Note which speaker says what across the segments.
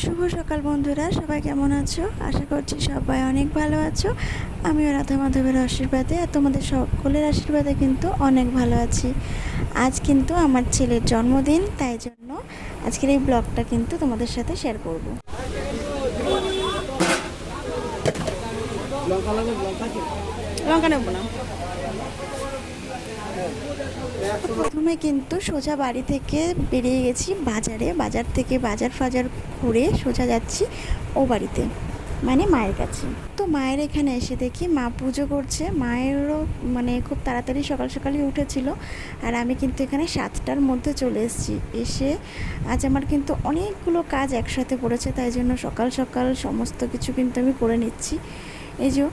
Speaker 1: শুভ সকাল বন্ধুরা, সবাই কেমন আছো? আশা করছি সবাই অনেক ভালো আছো। আমিও রাধা মাধবের আশীর্বাদে আর তোমাদের সকলের আশীর্বাদে কিন্তু অনেক ভালো আছি। আজ কিন্তু আমার ছেলের জন্মদিন, তাই জন্য আজকের এই ব্লগটা কিন্তু তোমাদের সাথে শেয়ার করব। লঙ্কা নেব না। প্রথমে কিন্তু সোজা বাড়ি থেকে বেরিয়ে গেছি বাজার থেকে বাজার ফাজার ঘুরে সোজা যাচ্ছি ও বাড়িতে, মানে মায়ের কাছে। তো মায়ের এখানে এসে দেখি মা পুজো করছে। মায়েরও মানে খুব তাড়াতাড়ি সকাল সকালই উঠেছিল, আর আমি কিন্তু এখানে 7টার মধ্যে চলে এসেছি। এসে আজ আমার কিন্তু অনেকগুলো কাজ একসাথে পড়েছে, তাই জন্য সকাল সকাল সমস্ত কিছু কিন্তু আমি করে নিচ্ছি। এই যে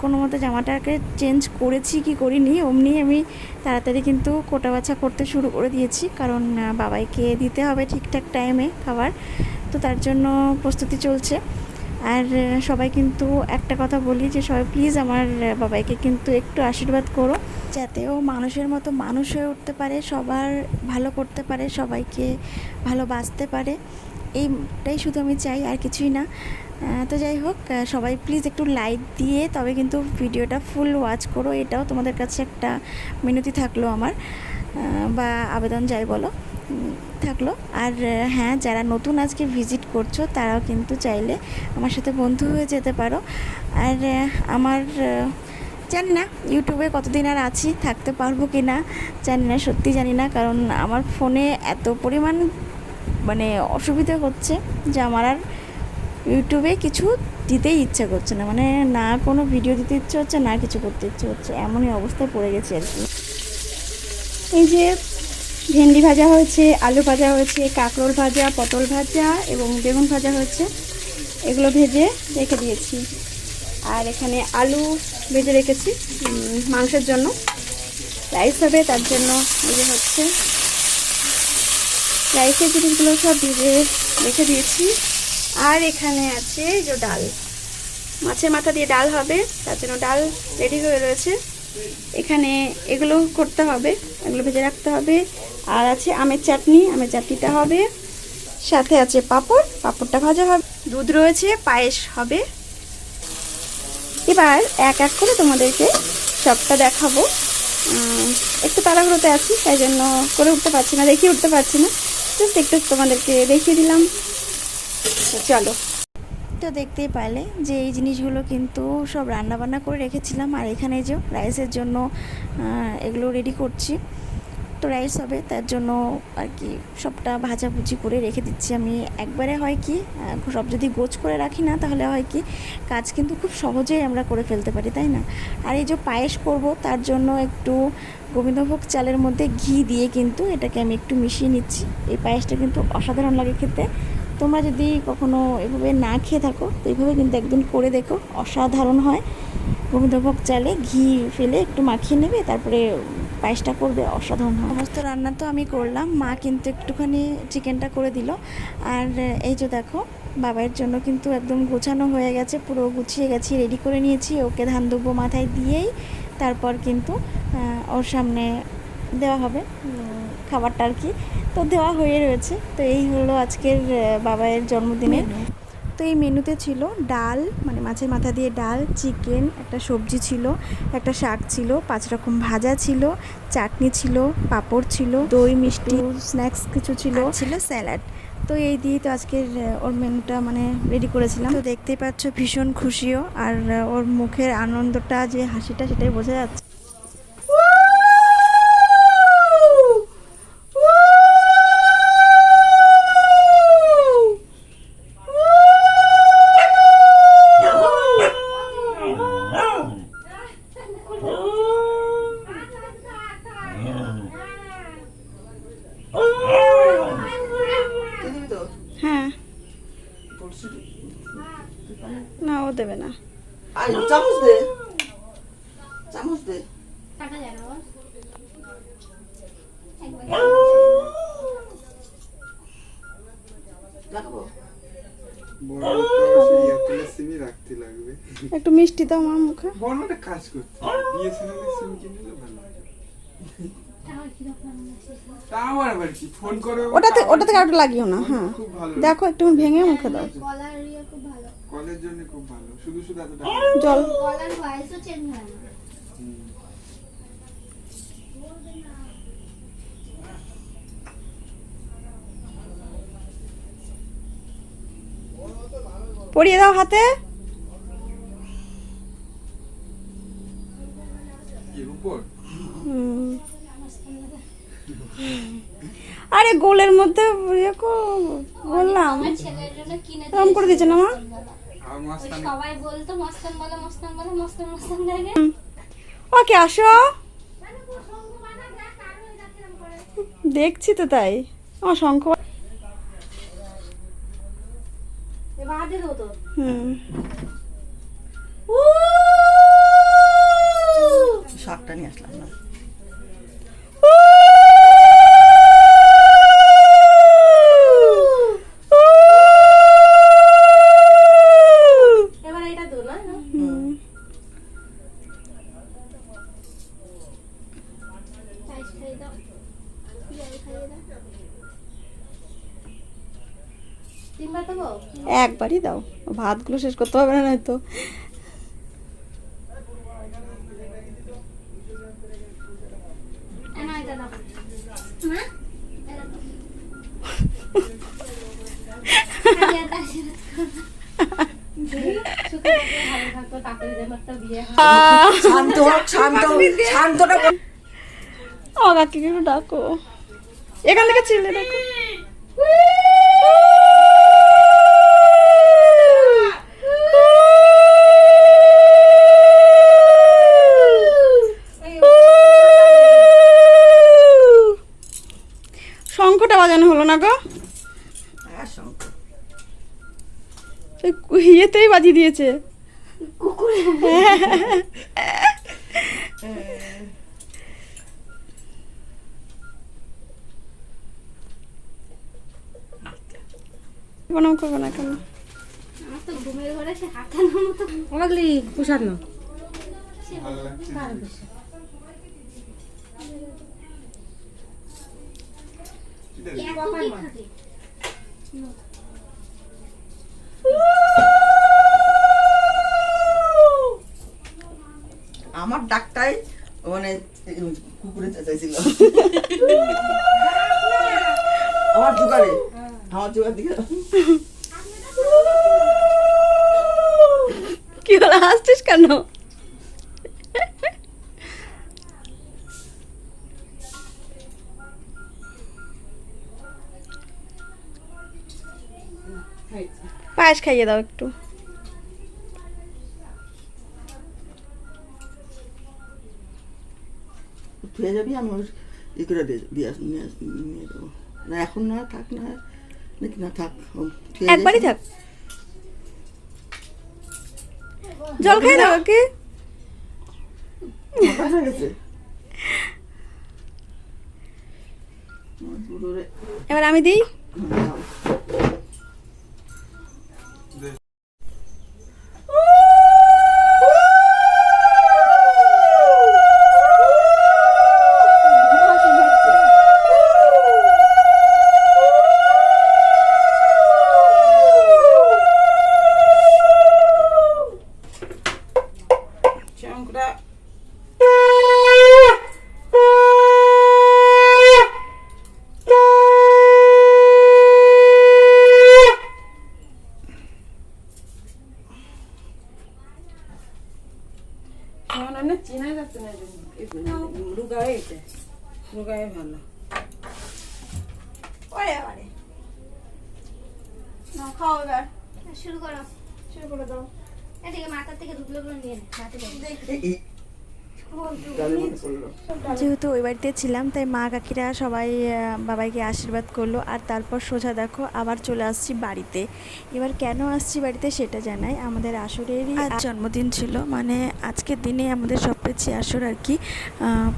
Speaker 1: কোনো মতো জামাটাকে চেঞ্জ করেছি কি করিনি, অমনি আমি তাড়াতাড়ি কিন্তু কোটা বাছা করতে শুরু করে দিয়েছি, কারণ বাবাইকে দিতে হবে ঠিকঠাক টাইমে খাবার, তো তার জন্য প্রস্তুতি চলছে। আর সবাই কিন্তু একটা কথা বলি যে সবাই প্লিজ আমার বাবাইকে কিন্তু একটু আশীর্বাদ করো, যাতে ও মানুষের মতো মানুষ হয়ে উঠতে পারে, সবার ভালো করতে পারে, সবাইকে ভালোবাসতে পারে। এইটাই শুধু আমি চাই, আর কিছুই না। তো যাই হোক, সবাই প্লিজ একটু লাইক দিয়ে তবে কিন্তু ভিডিওটা ফুল ওয়াচ করো, এটাও তোমাদের কাছে একটা মিনতি থাকলো আমার, বা আবেদন যাই বলো থাকলো। আর হ্যাঁ, যারা নতুন আজকে ভিজিট করছো তারাও কিন্তু চাইলে আমার সাথে বন্ধু হয়ে যেতে পারো। আর আমার জানি না ইউটিউবে কতদিন আর আছি, থাকতে পারবো কি না জানি না, সত্যি জানি না, কারণ আমার ফোনে এত পরিমাণ মানে অসুবিধা হচ্ছে যে আমার আর ইউটিউবে কিছু দিতেই ইচ্ছা করছে না, মানে না কোনো ভিডিও দিতে ইচ্ছে হচ্ছে, না কিছু করতে ইচ্ছে হচ্ছে, এমনই অবস্থায় পড়ে গেছে আর কি। এই যে ভেন্ডি ভাজা হয়েছে, আলু ভাজা হয়েছে, কাঁকরোল ভাজা, পটল ভাজা এবং বেগুন ভাজা হয়েছে, এগুলো ভেজে রেখে দিয়েছি। আর এখানে আলু ভেজে রেখেছি মাংসের জন্য, রাইস হবে তার জন্য। এই যে হচ্ছে রাইসের জিনিসগুলো সব ভেজে রেখে দিয়েছি। আর এখানে আছে যে ডাল, মাছের মাথা দিয়ে ডাল হবে, তার জন্য ডাল রেডি হয়ে রয়েছে। এখানে এগুলো করতে হবে, এগুলো ভেজে রাখতে হবে। আর আছে আমের চাটনি, আমের চাটনিটা হবে, সাথে আছে পাঁপড়, পাঁপড়টা ভাজা হবে, দুধ রয়েছে, পায়েস হবে। এবার এক এক করে তোমাদেরকে সবটা দেখাবো। একটু তাড়াহুড়োতে আছি, তাই জন্য করে উঠতে পারছি না, দেখিয়ে উঠতে পারছি না, জাস্ট একটু তোমাদেরকে দেখিয়ে দিলাম। চলো, তো দেখতেই পারলে যে এই জিনিসগুলো কিন্তু সব রান্নাবান্না করে রেখেছিলাম। আর এখানে যে রাইসের জন্য এগুলো রেডি করছি, তো রাইস হবে তার জন্য আর কি সবটা ভাজাভুজি করে রেখে দিচ্ছি আমি একবারে। হয় কি সব যদি গোছ করে রাখি না, তাহলে হয় কি কাজ কিন্তু খুব সহজেই আমরা করে ফেলতে পারি, তাই না? আর এই যে পায়েস করব, তার জন্য একটু গোবিন্দভোগ চালের মধ্যে ঘি দিয়ে কিন্তু এটাকে আমি একটু মিশিয়ে নিচ্ছি। এই পায়েসটা কিন্তু অসাধারণ লাগে খেতে। তোমরা যদি কখনো এভাবে না খেয়ে থাকো তো এইভাবে কিন্তু একদিন করে দেখো, অসাধারণ হয়। গোবিন্দভোগ চালে ঘি ফেলে একটু মাখিয়ে নেবে, তারপরে পায়েসটা করবে, অসাধারণ হয়। সমস্ত রান্না তো আমি করলাম, মা কিন্তু একটুখানি চিকেনটা করে দিল। আর এই যে দেখো, বাবার জন্য কিন্তু একদম গোছানো হয়ে গেছে, পুরো গুছিয়ে গেছি, রেডি করে নিয়েছি। ওকে ধান দুব্বো মাথায় দিয়েই তারপর কিন্তু ওর সামনে দেওয়া হবে খাবারটা আর কি, তো দেওয়া হয়ে রয়েছে। তো এই হলো আজকের বাবাইয়ের জন্মদিনের। তো এই মেনুতে ছিল ডাল, মানে মাছের মাথা দিয়ে ডাল, চিকেন, একটা সবজি ছিল, একটা শাক ছিল, 5 রকম ভাজা ছিল, চাটনি ছিল, পাঁপড় ছিল, দই মিষ্টি, স্ন্যাক্স কিছু ছিল, ছিল স্যালাড। তো এই দিয়ে তো আজকের ওর মেনুটা মানে রেডি করেছিলাম। তো দেখতেই পাচ্ছ ভীষণ খুশিও, আর ওর মুখের আনন্দটা, যে হাসিটা, সেটাই বোঝা যাচ্ছে। হ্যাঁ, না ও দেবে না।
Speaker 2: চামচ দে, চামচ দে।
Speaker 1: একটু মিষ্টি দাও আমার মুখে।
Speaker 3: বড়টা কাজ করতে বিএসএনএল সিম কিনলে ভালো লাগে। তাও আবার কি ফোন করে
Speaker 1: ওটাতে কাউকে লাগিও না। হ্যাঁ
Speaker 3: খুব ভালো
Speaker 1: দেখো একটু ভেঙে মুখে দাও।
Speaker 4: কলার ইয়ে খুব ভালো।
Speaker 3: কলের জন্য খুব ভালো, শুধু শুধু এত টাকা
Speaker 1: জল
Speaker 4: কলার ভয়েসও চেঞ্জ হয় না।
Speaker 1: পরিয়ে দাও হাতে।
Speaker 3: এর উপর
Speaker 1: আরে গোলের মধ্যে বললাম
Speaker 4: আমার ছেলের জন্য কিনে
Speaker 1: এরকম করে দিয়েছে না মা?
Speaker 3: আর
Speaker 4: ওই
Speaker 3: মাস্তান
Speaker 4: সবাই বলতো মস্তান বলে মস্তান বলে মস্তান মস্তান লাগে।
Speaker 1: ওকে আসো, দেখছি তো তাই। আমার শঙ্খ
Speaker 4: এবার হাতে দাও তো।
Speaker 2: শাকটা নিয়ে আসলাম না।
Speaker 4: এবার এটা দাও না। পায়েস খাইয়ে দাও। পিয়াজ খাইয়ে দাও। তিনবার দেবো?
Speaker 1: একবারই দাও, ভাতগুলো শেষ করতে হবে না নয়তো।
Speaker 4: না এটা দাও। মা এটা দাও। খাইয়ে দাও, আশীর্বাদ করো। সুখে থাকো, ভালো থাকো, তাড়াতাড়ি যেন একটা বিয়ে হয়।
Speaker 2: শান্ত হোক, শান্তটা বল।
Speaker 1: ও কাকিকে একটু ডাকো, এখান থেকে ছিলে ডাকো। শঙ্খটা বাজানো হলো না গো,
Speaker 2: হ্যাঁ শঙ্খ।
Speaker 1: ইয়েতেই বাজিয়ে দিয়েছে। প্রণাম করবো না কেন?
Speaker 4: আমার তো ঘুমের ঘরে সে হাঁটানোর মতো
Speaker 5: ওগুলি প্রসাদ না
Speaker 3: ভালো লাগছে এটা
Speaker 4: এত কি খাবে?
Speaker 2: আমার ডাকটাই মানে কুকুরে চেঁচাইছিল। আমার জোগাড়ে দিকে
Speaker 1: কি হলো, হাসছিস কেন? পায়েস খাইয়ে দাও একটু।
Speaker 2: ধুয়ে যাবি, আমি ওর করে নিয়ে দেবো। না এখন না, থাক না, নাকি না থাক, ধুয়ে
Speaker 1: একবারই
Speaker 2: যাস।
Speaker 1: থাক, জল খাই দাও ওকে।
Speaker 2: মোটা হয়ে গেছে।
Speaker 1: এবার আমি দিই।
Speaker 5: চেনা যাচ্ছে না, রুগায় এটা রুগায় ভালো।
Speaker 1: খাও এবার,
Speaker 4: শুরু করো।
Speaker 1: শুরু করে দাও।
Speaker 4: এদিকে মাথার থেকে ধুবলো নিয়ে নে, হাতে দাও।
Speaker 1: যেহেতু ওই বাড়িতে ছিলাম তাই মা কাকিরা সবাই বাবাইকে আশীর্বাদ করলো, আর তারপর সোজা দেখো আবার চলে আসছি বাড়িতে। এবার কেন আসছি বাড়িতে সেটা জানাই। আমাদের আসরেরই আজ জন্মদিন ছিল, মানে আজকের দিনে আমাদের সবচেয়ে আসর আর কি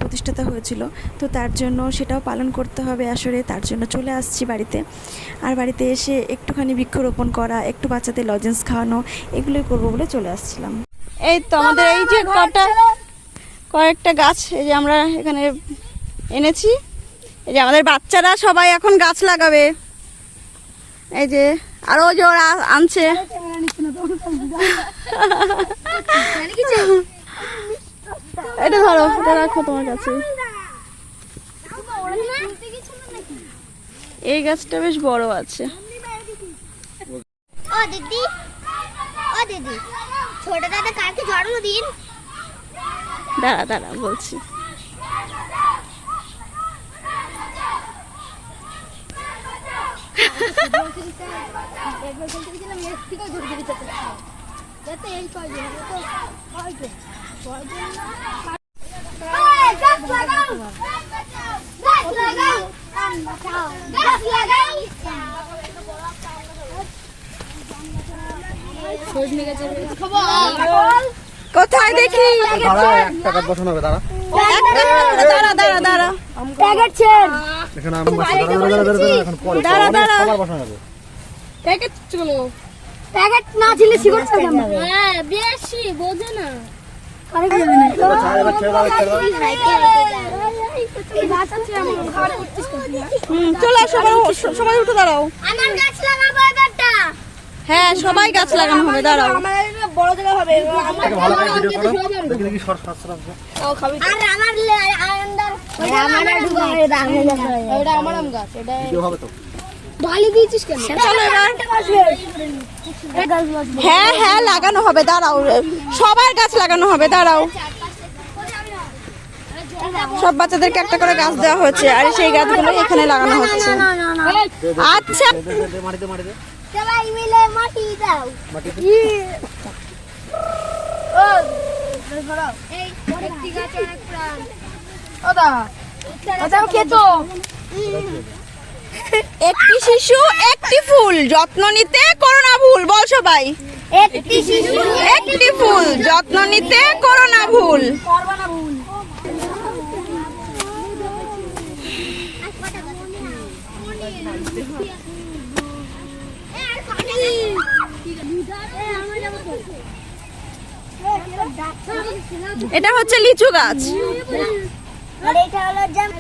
Speaker 1: প্রতিষ্ঠাতা হয়েছিল, তো তার জন্য সেটাও পালন করতে হবে আসরে, তার জন্য চলে আসছি বাড়িতে। আর বাড়িতে এসে একটুখানি বৃক্ষরোপণ করা, একটু বাচ্চাদের লজেন্স খাওয়ানো, এগুলোই করবো বলে চলে আসছিলাম। এই তো আমাদের এই যে কয়েকটা গাছ এই যে আমরা এখানে এনেছি, এই যে আমাদের বাচ্চারা সবাই এখন গাছ লাগাবে। এই যে আরো ওই যে ওরা আনছে। এটা ধরো, এটা রাখো তোমার কাছে। এই গাছটা বেশ বড় আছে।
Speaker 6: ও দিদি, ও দিদি, ছোট দাদা কালকে জন্মদিন।
Speaker 1: দাঁড়া দাঁড়া বলছি।
Speaker 6: গাছ লাগাও, গাছ লাগাও, গাছ লাগাও।
Speaker 1: কোথায় দেখি?
Speaker 7: একটা গাছ বসানো হবে, দাঁড়া।
Speaker 1: দাঁড়া দাঁড়া দাঁড়া
Speaker 7: এখানে আম গাছ, দাঁড়া, এখন পরে
Speaker 1: দাঁড়া, দাঁড়া।
Speaker 7: সবার বসানো হবে।
Speaker 6: প্যাকেট না ছিলে শিকড় ছাড়া যাবে। হ্যাঁ, বেশি বোঝে না।
Speaker 7: এবার ছেড়ে দাও, ছেড়ে দাও।
Speaker 6: এই গাছ আছে আমার ঘরে করতেছ কেন?
Speaker 1: চলো সবাই উঠে দাঁড়াও।
Speaker 6: আমার গাছ লাগাবো এবারটা।
Speaker 1: হ্যাঁ সবাই গাছ লাগানো হবে, দাঁড়াও।
Speaker 6: বড় জায়গা হবে।
Speaker 7: এটাকে ভালো করে ভিডিও করো। দেখি দেখি সর সর সর।
Speaker 6: আর আমার আন্ডার আমার ঢুকা মেরে দাও। এটা আমার আম গাছ। এটা
Speaker 7: ভিডিও হবে তো।
Speaker 6: ঢালি দিয়েছিস কেন?
Speaker 1: চলো এবার। হ্যাঁ হ্যাঁ লাগানো হবে, দাঁড়াও। সবার গাছ লাগানো হবে, দাঁড়াও। সব বাচ্চাদেরকে একটা করে গাছ দেওয়া হয়েছে, আর সেই গাছগুলো এখানে লাগানো হচ্ছে। আচ্ছা
Speaker 7: দে, দে, দে, মাটি দে, মাটি দে।
Speaker 6: সবাই মিলে মাটি দাও।
Speaker 7: মাটি দে।
Speaker 6: এই একটি গাছ অনেক প্রাণ।
Speaker 1: একটি শিশু একটি ফুল, যত্ন নিতে করো না ভুল। বল সবাই।
Speaker 6: একটি শিশু
Speaker 1: একটি ফুল, যত্ন নিতে করো না ভুল। এটা হচ্ছে লিচু গাছ।
Speaker 6: আর এটা হলো জাম।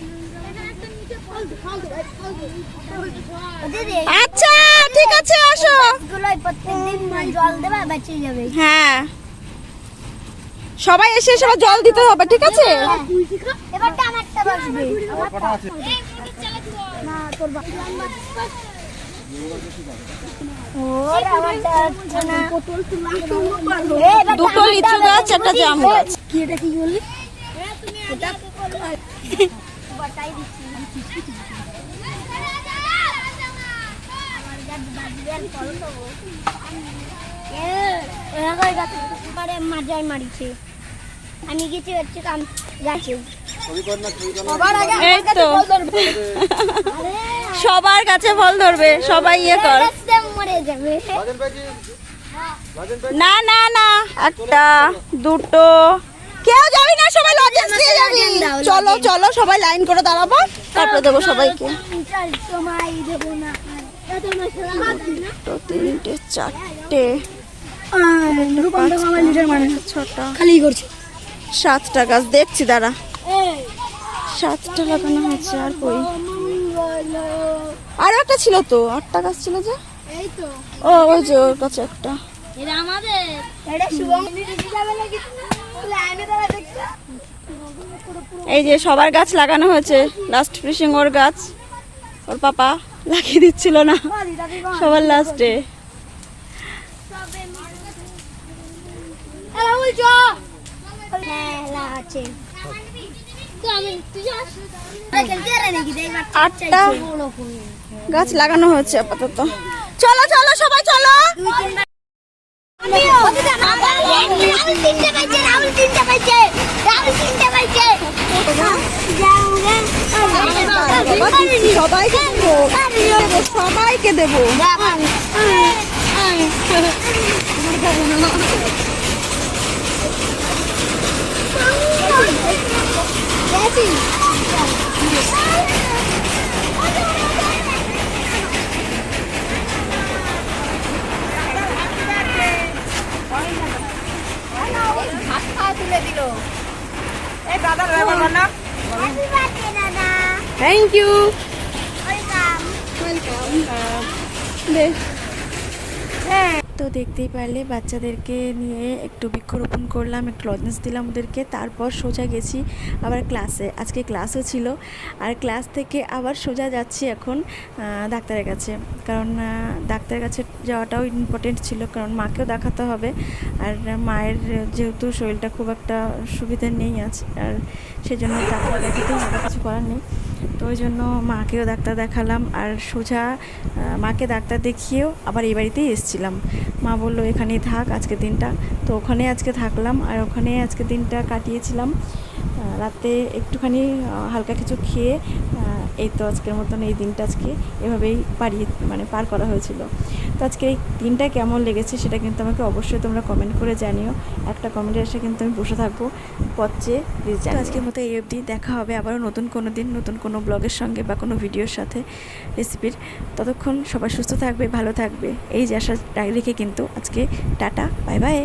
Speaker 1: আচ্ছা ঠিক আছে, আসো।
Speaker 6: গুলোই প্রত্যেকদিন জল দেবা, বেঁচে যাবে।
Speaker 1: হ্যাঁ সবাই এসে সবাই জল দিতে হবে, ঠিক আছে?
Speaker 6: এবারটা আমারটা বাজবে।
Speaker 7: কটা আছে?
Speaker 6: না তোর ওরে আমারটা হচ্ছে না।
Speaker 1: দুটো লিচু গাছ, একটা জাম গাছ।
Speaker 6: কি এটা কি বললি? এটা বাটাই দিচ্ছি। মাজায় মারিছে। আমি গেছি হচ্ছে কাম গাছে।
Speaker 1: এই তো সবার গাছে ফল ধরবে, সবাই ইয়ে কর।
Speaker 6: মরে যাবে।
Speaker 1: না না না, একটা দুটো কেউ যাবি না, সবাই লজেন্স দিয়ে যাবি। চলো চলো সবাই লাইন করে দাঁড়াবো, তারপরে দেবো সবাইকে।
Speaker 6: সময় দেবো না।
Speaker 1: তো তিনটে চারটে ছটা
Speaker 6: খালি করছে।
Speaker 1: 7টা গাছ দেখছি, দাঁড়া। 7টা লাগানো হয়েছে। আর কই? আরো একটা ছিল তো, 8টা গাছ ছিল যে।
Speaker 6: এই তো
Speaker 1: ও ওই যে ওর কাছে একটা।
Speaker 6: এটা আমাদের। এটা শুভম দিদি যাবে নাকি? লাইনে দাঁড়া দেখতে।
Speaker 1: এই যে সবার গাছ লাগানো হয়েছে। লাস্ট ফিনিশিং ওর গাছ, ওর পাপা লাগিয়ে দিচ্ছিল না সবার লাস্টে।
Speaker 6: রাহুল চ। হ্যাঁ আছে। তো আমি তুই যাস। খেলতে আর নাকি দেখ।
Speaker 1: 8টা গাছ লাগানো হয়েছে আপাতত। চলো চলো সবাই চলো।
Speaker 6: রাহুল তিনটে পাইছে। রাহুল তিনটে পাইছে। রাহুল তিনটে পাইছে।
Speaker 1: সবাইকে দেবো, সবাইকে দেবো।
Speaker 5: তুলে দিল এই দাদা ব্যাপার না।
Speaker 6: হ্যাপি বার্থডে দাদা।
Speaker 4: Thank you.
Speaker 1: তো দেখতেই পারলে বাচ্চাদেরকে নিয়ে একটু বৃক্ষরোপণ করলাম, একটু লজেন্স দিলাম ওদেরকে, তারপর সোজা গেছি আবার ক্লাসে। আজকে ক্লাসও ছিল, আর ক্লাস থেকে আবার সোজা যাচ্ছি এখন ডাক্তারের কাছে, কারণ ডাক্তারের কাছে যাওয়াটাও ইম্পর্টেন্ট ছিল, কারণ মাকেও দেখাতে হবে। আর মায়ের যেহেতু শরীরটা খুব একটা সুবিধা নেই আছে, আর সেজন্য ডাক্তার দেখাতেই হবে, কিছু করার নেই। তো ওই জন্য মাকেও ডাক্তার দেখালাম, আর সোজা মাকে ডাক্তার দেখিয়েও আবার এই বাড়িতেই এসেছিলাম। মা বললো এখানেই থাক আজকের দিনটা, তো ওখানে আজকে থাকলাম, আর ওখানে আজকে দিনটা কাটিয়েছিলাম। রাতে একটুখানি হালকা কিছু খেয়ে এই তো আজকের মতন এই দিনটা আজকে এভাবেই পার করা হয়েছিল। তো আজকে এই দিনটা কেমন লেগেছে সেটা কিন্তু আমাকে অবশ্যই তোমরা কমেন্ট করে জানিও। একটা কমেন্টে এসে কিন্তু আমি বসে থাকবো পথ চেয়ে, প্লিজ জানিও। আজকের মতো এই অবধি, দেখা হবে আবারও নতুন কোনো দিন, নতুন কোনো ব্লগের সঙ্গে বা কোনো ভিডিওর সাথে রেসিপির। ততক্ষণ সবাই সুস্থ থাকবে, ভালো থাকবে, এই যে আশা রেখে কিন্তু আজকে টাটা, বাই বাই।